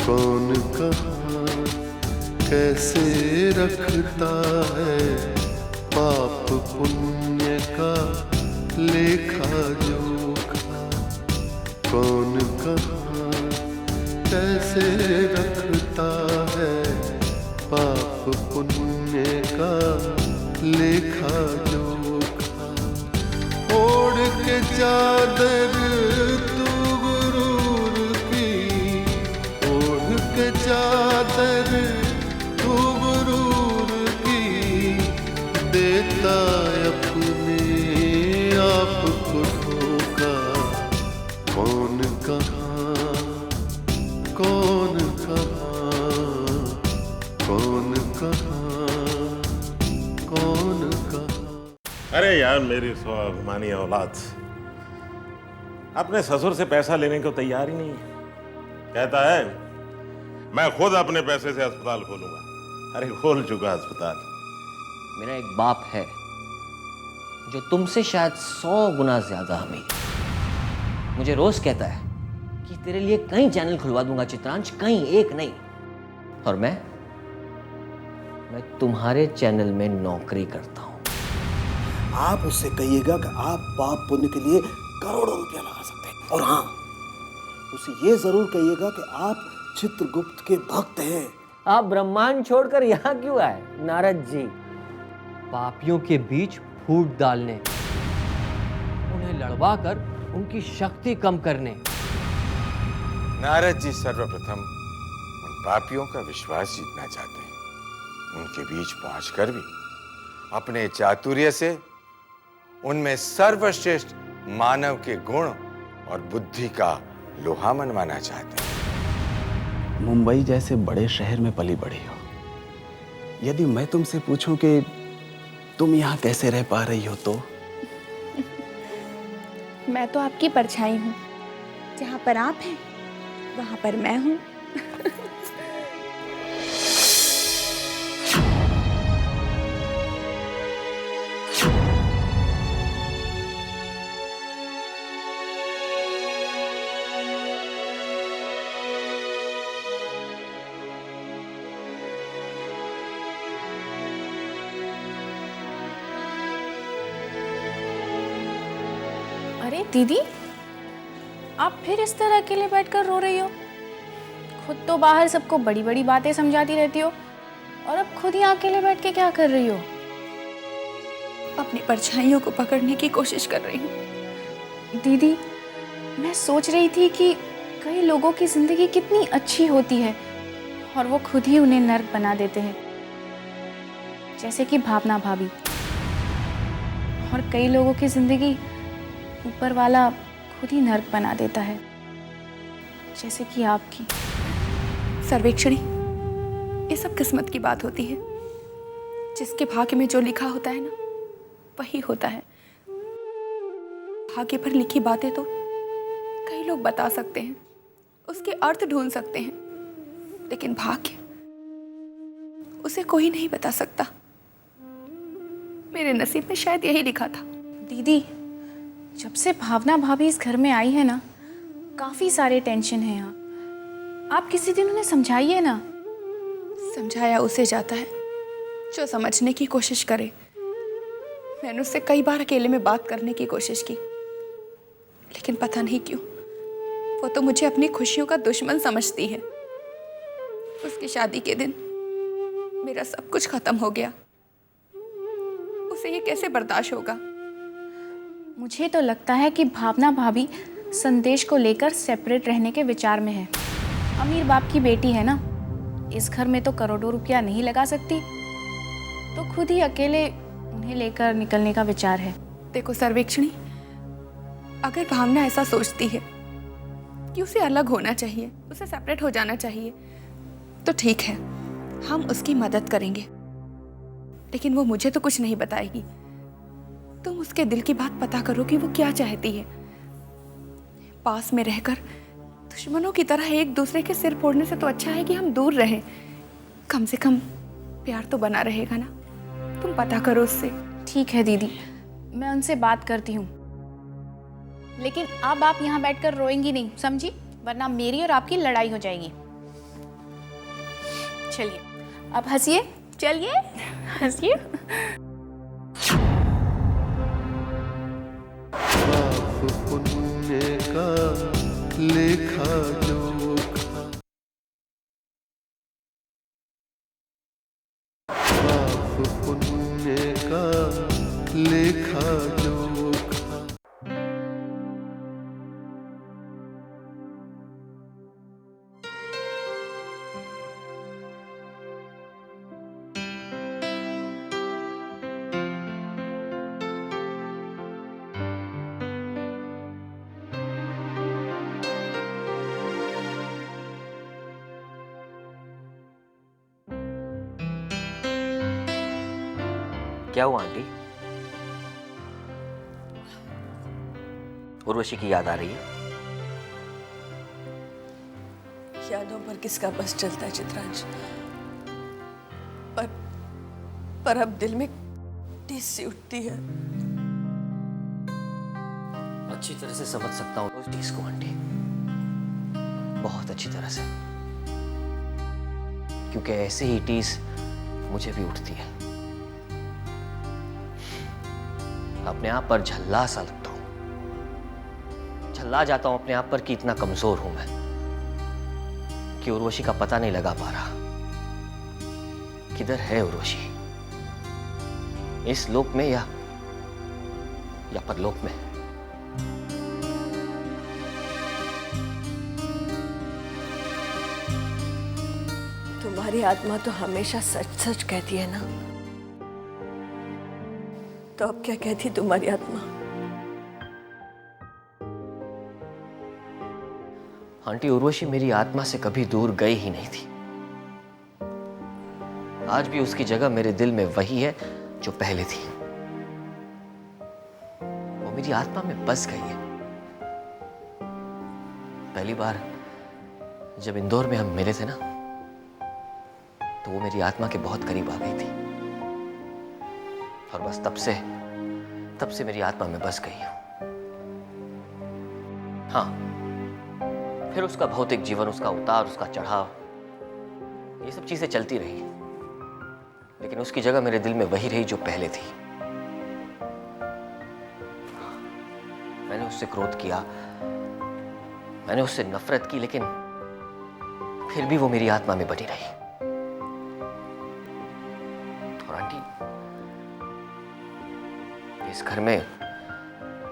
कौन कहाँ कैसे रखता है पाप पुण्य का लेखा जोखा। कौन कहाँ कैसे रखता है पाप पुण्य का लेखा जोखा। ओढ़ के चादर तू गुरूर की, ओढ़ के चादर तू गुरूर की, देता अपने आप को धोखा। कौन कहाँ कौन कहाँ कौन कहाँ कौन कहाँ। अरे यार मेरी स्वाभिमानी औलाद अपने ससुर से पैसा लेने को तैयार ही नहीं है। कहता है मैं खुद अपने पैसे से अस्पताल खोलूंगा। अरे खोल चुका अस्पताल। मेरा एक बाप है जो तुमसे शायद 100 गुना ज्यादा अमीर, मुझे रोज कहता है कि तेरे लिए कई चैनल खुलवा दूंगा चित्रांश, कहीं एक नहीं। और मैं तुम्हारे चैनल में नौकरी करता हूं। आप उससे कहिएगा कि आप पाप पुण्य के लिए करोड़ों रुपया लगा सकते हैं। और हाँ, उसे ये जरूर कहिएगा कि आप चित्रगुप्त के भक्त हैं। आप ब्रह्मांड छोड़कर यहाँ क्यों आए नारद जी? पापियों के बीच फूट डालने, उन्हें लड़वा कर उनकी शक्ति कम करने। नारद जी सर्वप्रथम उन पापियों का विश्वास जीतना चाहते हैं। उनके बीच पहुंचकर भी अपने चातुर्य से उनमें सर्वश्रेष्ठ मानव के गुण और बुद्धि का लोहा मनवाना चाहते हैं। मुंबई जैसे बड़े शहर में पली बड़ी हो, यदि मैं तुमसे पूछूं कि तुम यहाँ कैसे रह पा रही हो तो? मैं तो आपकी परछाई हूँ। जहाँ पर आप हैं वहाँ पर मैं हूँ। अरे दीदी, आप फिर इस तरह अकेले बैठकर रो रही हो? खुद तो बाहर सबको बड़ी बड़ी बातें समझाती रहती हो, और अब खुद ही अकेले बैठ के क्या कर रही हो? अपनी परछाइयों को पकड़ने की कोशिश कर रही हूँ। दीदी, मैं सोच रही थी कि कई लोगों की जिंदगी कितनी अच्छी होती है और वो खुद ही उन्हें नर्क बना देते हैं, जैसे कि भावना भाभी। और कई लोगों की जिंदगी ऊपर वाला खुद ही नर्क बना देता है, जैसे कि आपकी। सर्वेक्षणी, ये सब किस्मत की बात होती है। जिसके भाग्य में जो लिखा होता है ना, वही होता है। भाग्य पर लिखी बातें तो कई लोग बता सकते हैं, उसके अर्थ ढूंढ सकते हैं, लेकिन भाग्य, उसे कोई नहीं बता सकता। मेरे नसीब में शायद यही लिखा था। दीदी, जब से भावना भाभी इस घर में आई है ना, काफी सारे टेंशन है यहाँ। आप किसी दिन उन्हें समझाइए ना। समझाया उसे जाता है जो समझने की कोशिश करे। मैंने उससे कई बार अकेले में बात करने की कोशिश की, लेकिन पता नहीं क्यों वो तो मुझे अपनी खुशियों का दुश्मन समझती है। उसकी शादी के दिन मेरा सब कुछ खत्म हो गया। उसे ये कैसे बर्दाश्त होगा? मुझे तो लगता है कि भावना भाभी संदेश को लेकर सेपरेट रहने के विचार में है। अमीर बाप की बेटी है ना, इस घर में तो करोड़ों रुपया नहीं लगा सकती, तो खुद ही अकेले उन्हें लेकर निकलने का विचार है। देखो सर्वेक्षणी, अगर भावना ऐसा सोचती है कि उसे अलग होना चाहिए, उसे सेपरेट हो जाना चाहिए, तो ठीक है, हम उसकी मदद करेंगे। लेकिन वो मुझे तो कुछ नहीं बताएगी। तुम उसके दिल की बात पता करो कि वो क्या चाहती है। पास में रहकर दुश्मनों की तरह एक दूसरे के सिर फोड़ने से तो अच्छा है कि हम दूर रहें। कम से कम प्यार तो बना रहेगा ना। तुम पता करो उससे। ठीक है दीदी, मैं उनसे बात करती हूँ। लेकिन अब आप यहाँ बैठकर रोएंगी नहीं, समझी? वरना मेरी और आपकी लड़ाई हो जाएगी। चलिए अब हंसिए, चलिए हंसिए। पाप पुण्य का लेखा जोखा, पाप पुण्य का लेखा जोखा। क्या हुआ आंटी? उर्वशी की याद आ रही है? यादों पर किसका बस चलता है चित्रांश, पर अब दिल में टीस सी उठती है। अच्छी तरह से समझ सकता हूँ उस चीज को आंटी, बहुत अच्छी तरह से, क्योंकि ऐसे ही टीस मुझे भी उठती है। अपने आप पर झल्ला सा लगता हूं, झल्ला जाता हूं अपने आप पर कि इतना कमजोर हूं मैं कि उर्वशी का पता नहीं लगा पा रहा। किधर है उर्वशी, इस लोक में या परलोक में? तुम्हारी आत्मा तो हमेशा सच सच कहती है ना, तो अब क्या कहती तुम्हारी आत्मा? आंटी, उर्वशी मेरी आत्मा से कभी दूर गई ही नहीं थी। आज भी उसकी जगह मेरे दिल में वही है जो पहले थी। वो मेरी आत्मा में बस गई है। पहली बार जब इंदौर में हम मिले थे ना, तो वो मेरी आत्मा के बहुत करीब आ गई थी, और बस तब से मेरी आत्मा में बस गई हूं। हाँ, फिर उसका भौतिक जीवन, उसका उतार, उसका चढ़ाव, ये सब चीजें चलती रही, लेकिन उसकी जगह मेरे दिल में वही रही जो पहले थी। मैंने उससे क्रोध किया, मैंने उससे नफरत की, लेकिन फिर भी वो मेरी आत्मा में बनी रही। और आंटी, इस घर में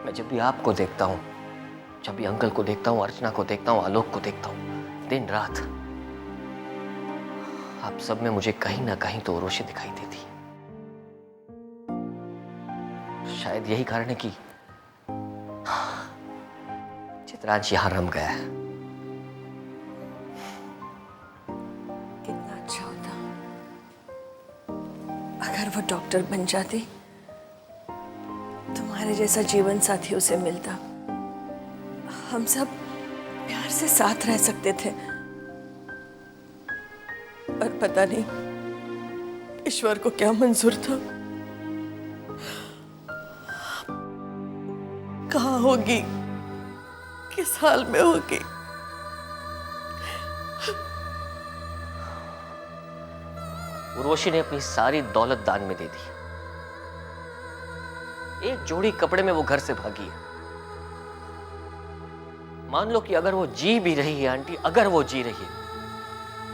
मैं जब भी आपको देखता हूं, जब भी अंकल को देखता हूं, अर्चना को देखता हूं, आलोक को देखता हूं, दिन रात आप सब में मुझे कहीं ना कहीं तो उर्वशी दिखाई देती। शायद यही कारण है कि चित्रांश यहां रम गया है। कितना अच्छा होता अगर वो डॉक्टर बन जाती, तुम्हारे जैसा जीवन साथी उसे मिलता, हम सब प्यार से साथ रह सकते थे। पर पता नहीं ईश्वर को क्या मंजूर था। कहाँ होगी, किस हाल में होगी? उर्वशी ने अपनी सारी दौलत दान में दे दी। एक जोड़ी कपड़े में वो घर से भागी है। मान लो कि अगर वो जी भी रही है आंटी, अगर वो जी रही है,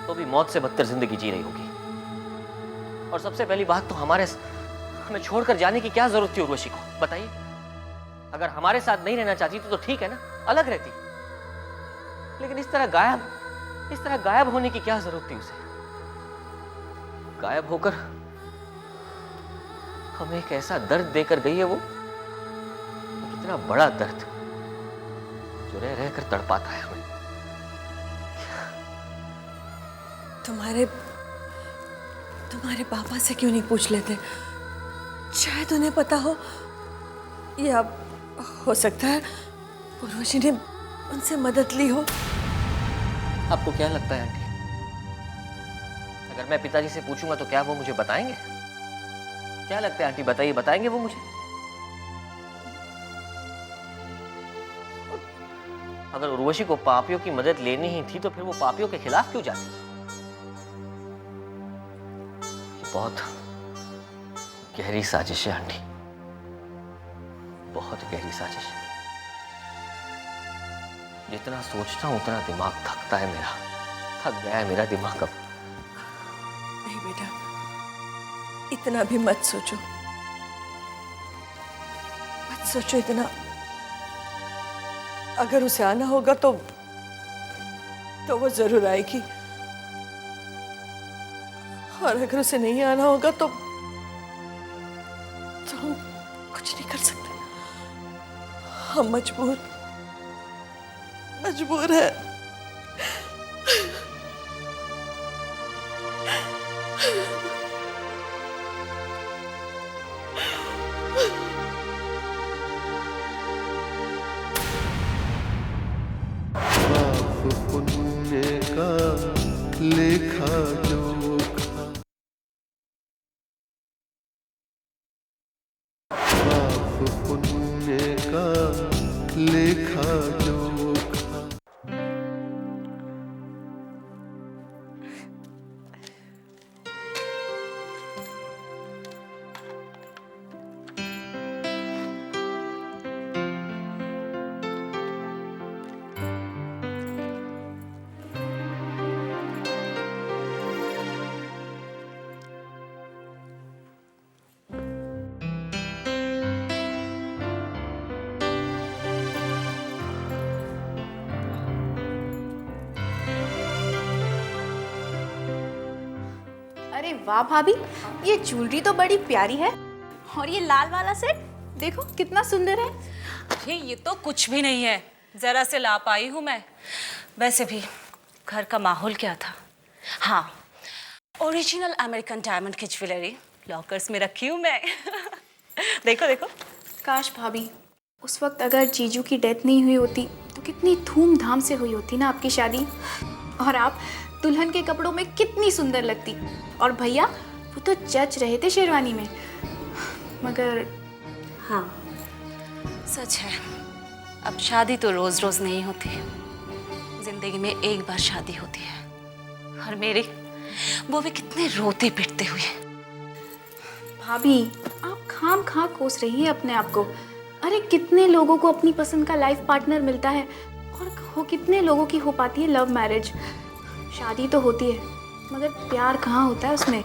तो भी मौत से बदतर जिंदगी जी रही होगी। और सबसे पहली बात तो हमें छोड़कर जाने की क्या जरूरत थी उर्वशी को, बताइए। अगर हमारे साथ नहीं रहना चाहती तो ठीक है ना, अलग रहती, लेकिन इस तरह गायब होने की क्या जरूरत थी उसे? गायब होकर हमें एक ऐसा दर्द देकर गई है वो, कितना बड़ा दर्द जो रह रहकर तड़पाता है हमें। तुम्हारे पापा से क्यों नहीं पूछ लेते? शायद उन्हें पता हो, या हो सकता है उर्वशी ने उनसे मदद ली हो। आपको क्या लगता है आंटी, अगर मैं पिताजी से पूछूंगा तो क्या वो मुझे बताएंगे? क्या लगता है आंटी, बताइए, बताएंगे वो मुझे? अगर उर्वशी को पापियों की मदद लेनी ही थी तो फिर वो पापियों के खिलाफ क्यों जाती? बहुत गहरी साजिश है आंटी, बहुत गहरी साजिश है। जितना सोचता हूं उतना दिमाग थकता है मेरा, थक गया है मेरा दिमाग अब। नहीं बेटा, इतना भी मत सोचो, मत सोचो इतना। अगर उसे आना होगा तो वो जरूर आएगी, और अगर उसे नहीं आना होगा तो हम कुछ नहीं कर सकते। हम मजबूर है। पाप पुण्य का लेखा जोखा, पाप पुण्य का लेखा जोखा। अरे वाह भाभी, ये ज्वेलरी तो बड़ी प्यारी है। और ये लाल वाला सेट देखो कितना सुंदर है। अरे ये तो कुछ भी नहीं है, जरा से ला पाई हूँ मैं। वैसे भी घर का माहौल क्या था। हाँ, ओरिजिनल अमेरिकन डायमंड की ज्वेलरी लॉकर्स में रखी हूँ मैं। देखो देखो। काश भाभी उस वक्त अगर जीजू की डेथ नहीं हुई होती तो कितनी धूमधाम से हुई होती ना आपकी शादी, और आप दुल्हन के कपड़ों में कितनी सुंदर लगती। और भैया वो तो जच रहे थे शेरवानी में। मगर हाँ सच है, अब शादी तो रोज रोज नहीं होती, जिंदगी में एक बार शादी होती है। और मेरी वो भी कितने रोते पिटते हुए। भाभी आप खाम खा कोस रही है अपने आप को। अरे कितने लोगों को अपनी पसंद का लाइफ पार्टनर मिलता है, और कितने लोगों की हो पाती है लव मैरिज। शादी तो होती है मगर प्यार कहाँ होता है उसमें।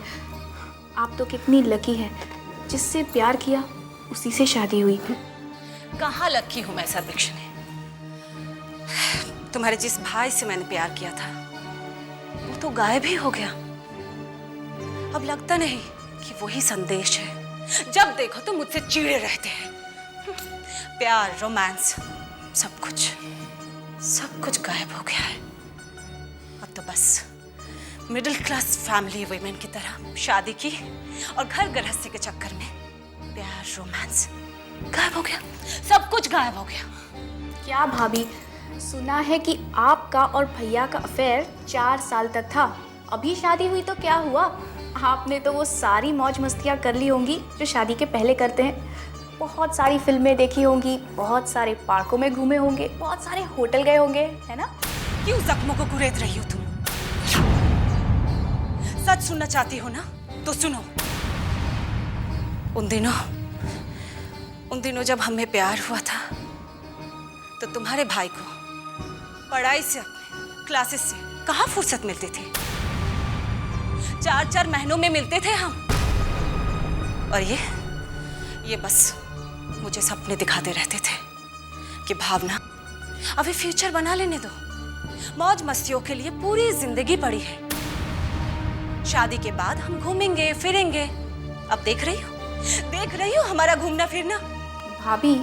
आप तो कितनी लकी है, जिससे प्यार किया उसी से शादी हुई। कहाँ लकी हूँ मैं सर्वेक्षणी। तुम्हारे जिस भाई से मैंने प्यार किया था वो तो गायब ही हो गया। अब लगता नहीं कि वही संदेश है। जब देखो तो मुझसे चिढ़े रहते हैं। प्यार, रोमांस, सब कुछ गायब हो गया है। अब तो बस मिडिल क्लास फैमिली वुमेन की तरह शादी की और घर गृहस्थी के चक्कर में प्यार, रोमांस गायब हो गया। सब कुछ गायब हो गया। क्या भाभी, सुना है कि आपका और भैया का अफेयर 4 साल तक था। अभी शादी हुई तो क्या हुआ? आपने तो वो सारी मौज मस्तियाँ कर ली होंगी जो शादी के पहले करते हैं। बहुत सारी फिल्में देखी होंगी, बहुत सारे पार्कों में घूमे होंगे, बहुत सारे होटल गए होंगे, है ना? क्यों जख्मों को कुरेद रही हो तुम? सच सुनना चाहती हो ना तो सुनो। उन दिनों जब हमें प्यार हुआ था तो तुम्हारे भाई को पढ़ाई से, अपने क्लासेस से कहाँ फुर्सत मिलती थी। 4-4 महीनों में मिलते थे हम। और ये बस मुझे सपने दिखाते रहते थे कि भावना अभी फ्यूचर बना लेने दो। मौज मस्तियों के लिए पूरी जिंदगी पड़ी है। शादी के बाद हम घूमेंगे फिरेंगे। अब देख रही हो हमारा घूमना फिरना। भाभी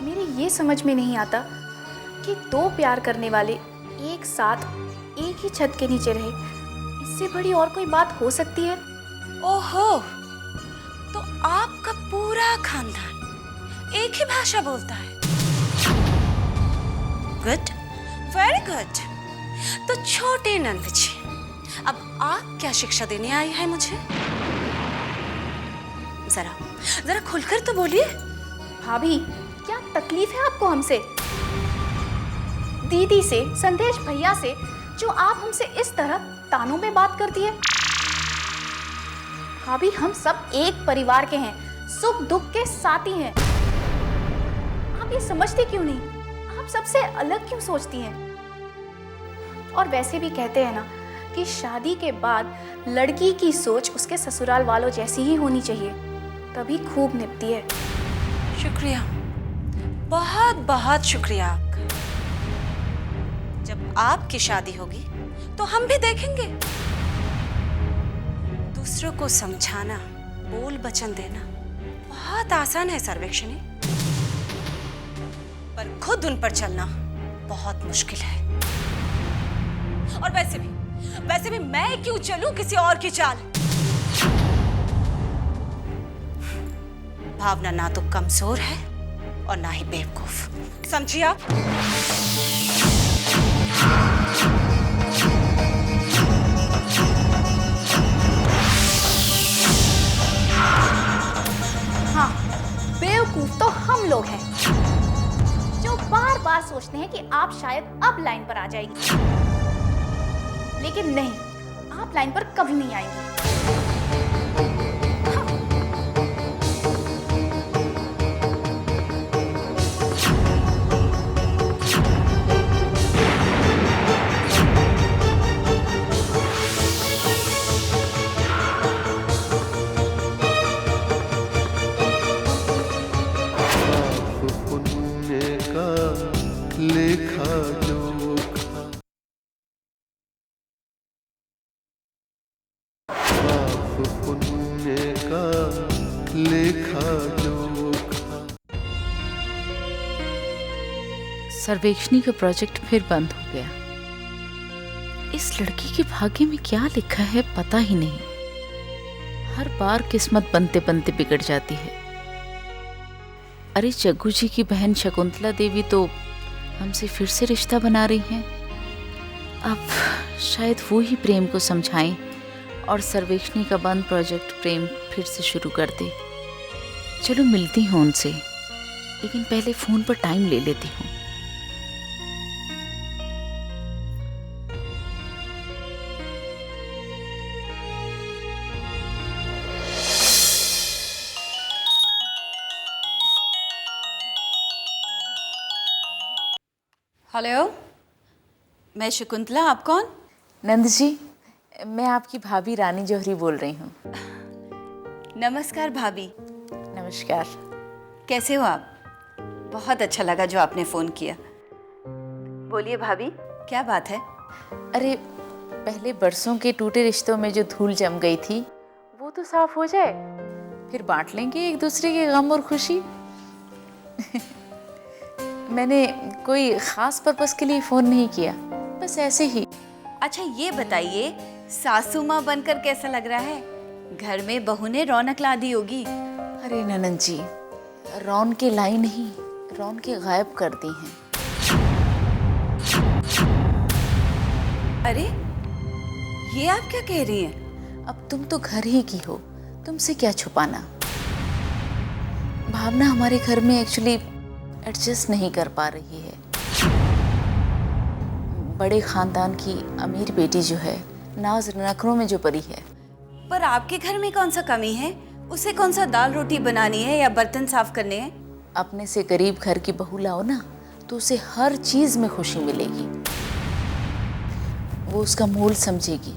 मेरे ये समझ में नहीं आता कि 2 प्यार करने वाले एक साथ एक ही छत के नीचे रहे, इससे बड़ी और कोई बात हो सकती है? ओहो, तो आपका पूरा खानदान एक ही भाषा बोलता है। Good, very good. तो छोटे नंद जी, अब आप क्या शिक्षा देने आई है मुझे? जरा खुलकर तो बोलिए। भाभी क्या तकलीफ है आपको हमसे? दीदी से, संदेश भैया से, जो आप हमसे इस तरह तानों में बात करती है। भाभी, हम सब एक परिवार के हैं, सुख दुख के साथी हैं। आप ये समझती क्यों नहीं? आप सबसे अलग क्यों सोचती हैं? और वैसे भी कहते हैं ना कि शादी के बाद लड़की की सोच उसके ससुराल वालों जैसी ही होनी चाहिए, तभी खूब निभती है। शुक्रिया, बहुत बहुत शुक्रिया आपका। जब आपकी शादी होगी तो हम भी देखेंगे। दूसरों को समझाना, बोल वचन देना बहुत आसान है सर्वेक्षणी, पर खुद उन पर चलना बहुत मुश्किल है। और वैसे भी मैं क्यों चलूं किसी और की चाल? भावना ना तो कमजोर है और ना ही बेवकूफ, समझिए आप? हाँ, बेवकूफ तो हम लोग हैं, जो बार बार सोचते हैं कि आप शायद अब लाइन पर आ जाएगी, लेकिन नहीं, आप लाइन पर कभी नहीं आएंगी। पाप पुण्य का लेखा जोखा, पाप पुण्य का लेखा जोखा। सर्वेक्षणी का प्रोजेक्ट फिर बंद हो गया। इस लड़की के भाग्य में क्या लिखा है पता ही नहीं। हर बार किस्मत बनते बनते बिगड़ जाती है। अरे जग्गू जी की बहन शकुंतला देवी तो हमसे फिर से रिश्ता बना रही हैं। अब शायद वो ही प्रेम को समझाएं और सर्वेक्षणी का बंद प्रोजेक्ट प्रेम फिर से शुरू कर दे। चलो मिलती हूँ उनसे, लेकिन पहले फ़ोन पर टाइम ले लेती हूँ। हेलो, मैं शकुंतला। आप कौन? नंद जी, मैं आपकी भाभी रानी जौहरी बोल रही हूँ। नमस्कार भाभी। नमस्कार। कैसे हो आप? बहुत अच्छा लगा जो आपने फ़ोन किया। बोलिए भाभी, क्या बात है? अरे पहले बरसों के टूटे रिश्तों में जो धूल जम गई थी वो तो साफ हो जाए, फिर बांट लेंगे एक दूसरे के गम और खुशी। मैंने कोई ख़ास पर्पस के लिए फ़ोन नहीं किया, बस ऐसे ही। अच्छा ये बताइए, सासू माँ बनकर कैसा लग रहा है? घर में बहू ने रौनक ला दी होगी। अरे ननद जी, रौनकें लाई नहीं, रौनकें गायब कर दी हैं। अरे ये आप क्या कह रही हैं? अब तुम तो घर ही की हो, तुमसे क्या छुपाना। भावना हमारे घर में एक्चुअली एडजस्ट नहीं कर पा रही है। बड़े खानदान की अमीर बेटी जो है, नाज नखरों में जो परी है। पर आपके घर में कौन सा कमी है? उसे कौन सा दाल रोटी बनानी है या बर्तन साफ करने हैं? अपने से गरीब घर की बहू लाओ ना, तो उसे हर चीज में खुशी मिलेगी, वो उसका मोल समझेगी।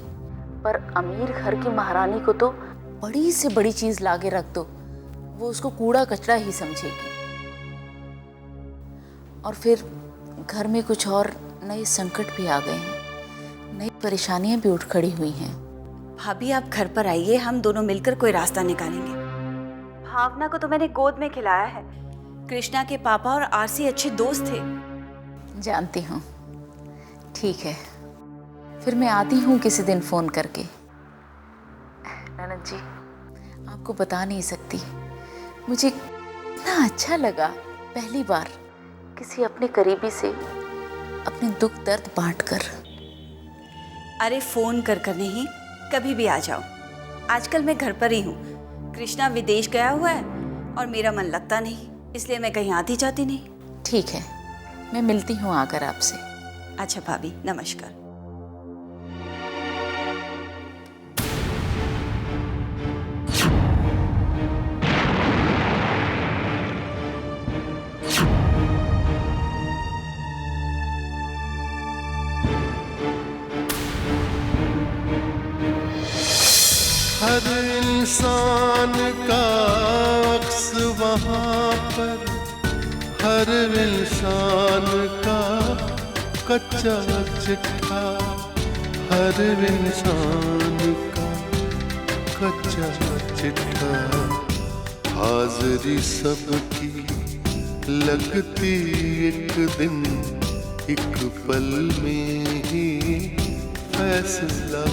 पर अमीर घर की महारानी को तो बड़ी से बड़ी चीज लाके रख दो, वो उसको कूड़ा कचरा ही समझेगी। और फिर घर में कुछ और नए संकट भी आ गए हैं, नई परेशानियां भी उठ खड़ी हुई हैं। भाभी आप घर पर आइए, हम दोनों मिलकर कोई रास्ता निकालेंगे। भावना को तो मैंने गोद में खिलाया है। कृष्णा के पापा और आरसी अच्छे दोस्त थे। जानती हूँ। ठीक है, फिर मैं आती हूँ किसी दिन फ़ोन करके। ननद जी, आपको बता नहीं सकती, मुझे इतना अच्छा लगा पहली बार किसी अपने करीबी से अपने दुख दर्द बांटकर। अरे फ़ोन कर नहीं, कभी भी आ जाओ। आजकल मैं घर पर ही हूँ। कृष्णा विदेश गया हुआ है और मेरा मन लगता नहीं, इसलिए मैं कहीं आती जाती नहीं। ठीक है, मैं मिलती हूँ आकर आपसे। अच्छा भाभी, नमस्कार। हर इंसान का अक्स वहाँ पर, हर इंसान का कच्चा चिट्ठा, हर इंसान का कच्चा चिट्ठा। हाज़िरी सबकी लगती एक दिन, एक पल में ही फैसला